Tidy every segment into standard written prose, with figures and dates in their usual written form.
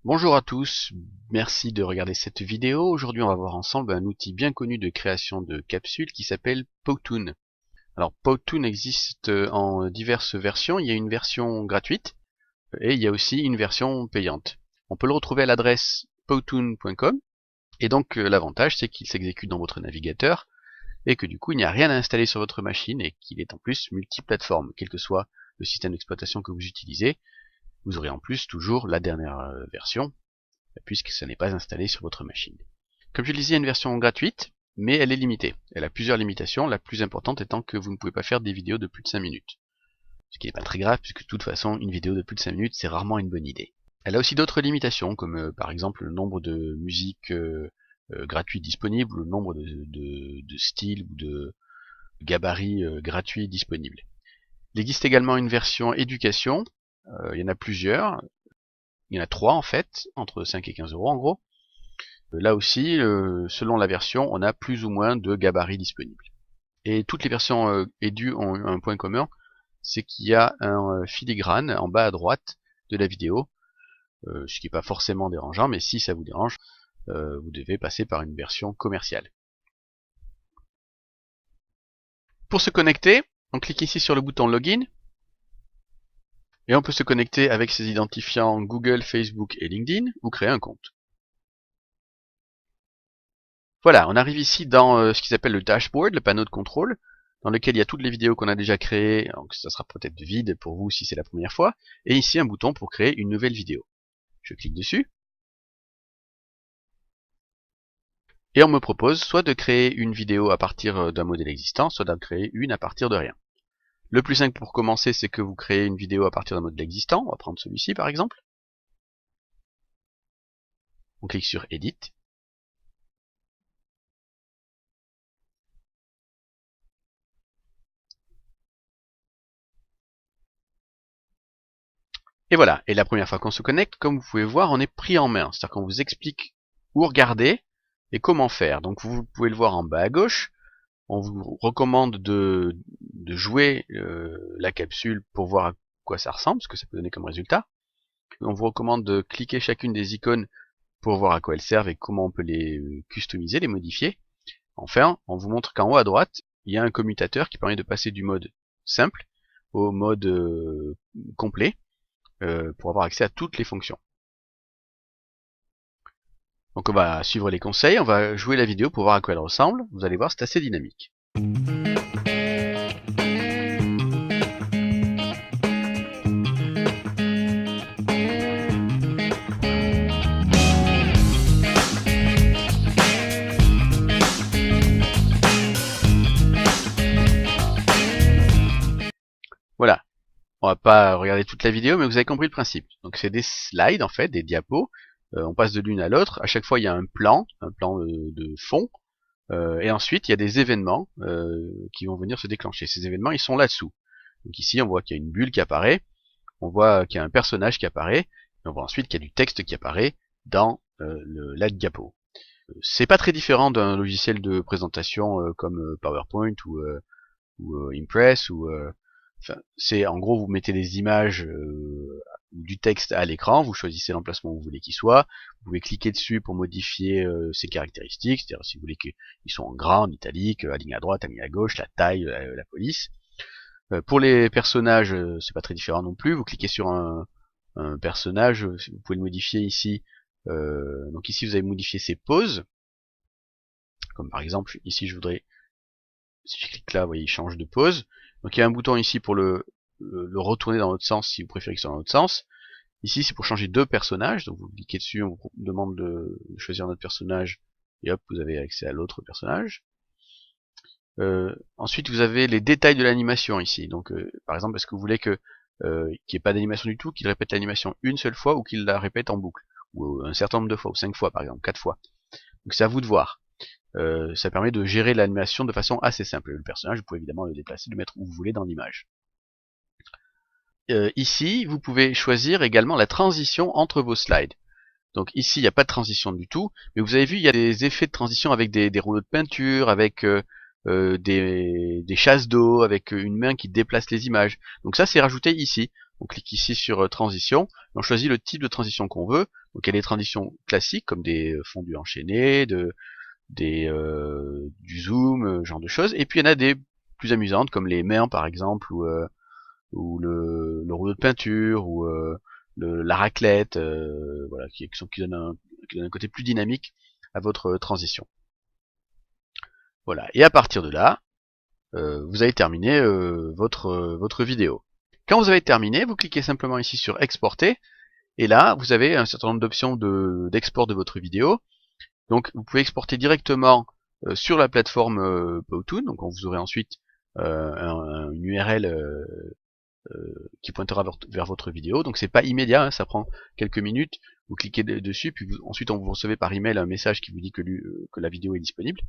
Bonjour à tous, merci de regarder cette vidéo. Aujourd'hui on va voir ensemble un outil bien connu de création de capsules qui s'appelle Powtoon. Alors Powtoon existe en diverses versions, il y a une version gratuite et il y a aussi une version payante. On peut le retrouver à l'adresse powtoon.com et donc l'avantage c'est qu'il s'exécute dans votre navigateur et que du coup il n'y a rien à installer sur votre machine et qu'il est en plus multiplateforme, quel que soit le système d'exploitation que vous utilisez. Vous aurez en plus toujours la dernière version, puisque ça n'est pas installé sur votre machine. Comme je le disais, il y a une version gratuite, mais elle est limitée. Elle a plusieurs limitations, la plus importante étant que vous ne pouvez pas faire des vidéos de plus de 5 minutes. Ce qui n'est pas très grave, puisque de toute façon, une vidéo de plus de 5 minutes, c'est rarement une bonne idée. Elle a aussi d'autres limitations, comme par exemple le nombre de musiques gratuites disponibles, le nombre de styles ou de gabarits gratuits disponibles. Il existe également une version éducation, il y en a plusieurs, il y en a 3 en fait, entre 5 et 15 € en gros. Là aussi, selon la version, on a plus ou moins de gabarits disponibles. Et toutes les versions Edu ont un point commun, c'est qu'il y a un filigrane en bas à droite de la vidéo, ce qui n'est pas forcément dérangeant, mais si ça vous dérange, vous devez passer par une version commerciale. Pour se connecter, on clique ici sur le bouton Login, et on peut se connecter avec ses identifiants Google, Facebook et LinkedIn, ou créer un compte. Voilà, on arrive ici dans ce qui s'appelle le dashboard, le panneau de contrôle, dans lequel il y a toutes les vidéos qu'on a déjà créées, donc ça sera peut-être vide pour vous si c'est la première fois, et ici un bouton pour créer une nouvelle vidéo. Je clique dessus, et on me propose soit de créer une vidéo à partir d'un modèle existant, soit d'en créer une à partir de rien. Le plus simple pour commencer, c'est que vous créez une vidéo à partir d'un modèle existant, on va prendre celui-ci par exemple. On clique sur Edit. Et voilà, et la première fois qu'on se connecte, comme vous pouvez voir, on est pris en main. C'est-à-dire qu'on vous explique où regarder et comment faire. Donc vous pouvez le voir en bas à gauche. On vous recommande de jouer la capsule pour voir à quoi ça ressemble, ce que ça peut donner comme résultat. On vous recommande de cliquer chacune des icônes pour voir à quoi elles servent et comment on peut les customiser, les modifier. Enfin, on vous montre qu'en haut à droite, il y a un commutateur qui permet de passer du mode simple au mode complet, pour avoir accès à toutes les fonctions. Donc on va suivre les conseils, on va jouer la vidéo pour voir à quoi elle ressemble. Vous allez voir, c'est assez dynamique. Voilà. On va pas regarder toute la vidéo, mais vous avez compris le principe. Donc c'est des slides en fait, des diapos. On passe de l'une à l'autre. À chaque fois, il y a un plan de fond. Et ensuite, il y a des événements qui vont venir se déclencher. Ces événements, ils sont là-dessous. Donc ici, on voit qu'il y a une bulle qui apparaît. On voit qu'il y a un personnage qui apparaît. Et on voit ensuite qu'il y a du texte qui apparaît dans la diapo. C'est pas très différent d'un logiciel de présentation comme PowerPoint ou Impress ou enfin, c'est en gros vous mettez des images du texte à l'écran, vous choisissez l'emplacement où vous voulez qu'il soit, vous pouvez cliquer dessus pour modifier ses caractéristiques, c'est-à-dire si vous voulez qu'ils soient en grand, en italique, aligné à droite, aligné à gauche, la taille, la police. Pour les personnages, c'est pas très différent non plus, vous cliquez sur un personnage, vous pouvez le modifier ici, donc ici vous avez modifié ses poses, comme par exemple ici je voudrais, si je clique là, vous voyez il change de pose. Donc il y a un bouton ici pour le retourner dans l'autre sens si vous préférez qu'il soit dans l'autre sens. Ici c'est pour changer deux personnages, donc vous cliquez dessus, on vous demande de choisir notre personnage, et hop, vous avez accès à l'autre personnage. Ensuite vous avez les détails de l'animation ici, donc par exemple est-ce que vous voulez que qu'il n'y ait pas d'animation du tout, qu'il répète l'animation une seule fois ou qu'il la répète en boucle, ou un certain nombre de fois, ou 5 fois par exemple, 4 fois. Donc c'est à vous de voir. Ça permet de gérer l'animation de façon assez simple. Le personnage, vous pouvez évidemment le déplacer, le mettre où vous voulez dans l'image. Ici, vous pouvez choisir également la transition entre vos slides. Donc ici, il n'y a pas de transition du tout, mais vous avez vu, il y a des effets de transition avec des rouleaux de peinture, avec des chasses d'eau, avec une main qui déplace les images. Donc ça, c'est rajouté ici. On clique ici sur transition, on choisit le type de transition qu'on veut. Donc il y a des transitions classiques comme des fondus enchaînés, du zoom, genre de choses. Et puis il y en a des plus amusantes comme les mains par exemple, ou le rouleau de peinture, ou la raclette, voilà, qui donnent un côté plus dynamique à votre transition. Voilà. Et à partir de là, vous avez terminé votre vidéo. Quand vous avez terminé, vous cliquez simplement ici sur exporter, et là vous avez un certain nombre d'options d'export de votre vidéo. Donc vous pouvez exporter directement sur la plateforme Powtoon, donc vous aurez ensuite une URL qui pointera vers votre vidéo. Donc c'est pas immédiat, hein, ça prend quelques minutes. Vous cliquez dessus, puis ensuite vous recevez par email un message qui vous dit que la vidéo est disponible.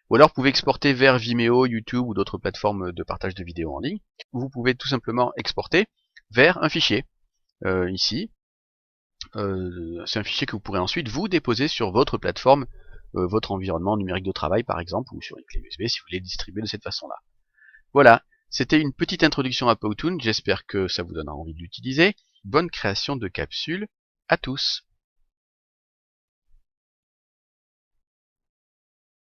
Ou alors vous pouvez exporter vers Vimeo, YouTube ou d'autres plateformes de partage de vidéos en ligne. Vous pouvez tout simplement exporter vers un fichier. Ici, c'est un fichier que vous pourrez ensuite vous déposer sur votre plateforme, votre environnement numérique de travail par exemple, ou sur une clé USB si vous voulez le distribuer de cette façon-là. Voilà, c'était une petite introduction à Powtoon, j'espère que ça vous donnera envie de l'utiliser. Bonne création de capsules à tous!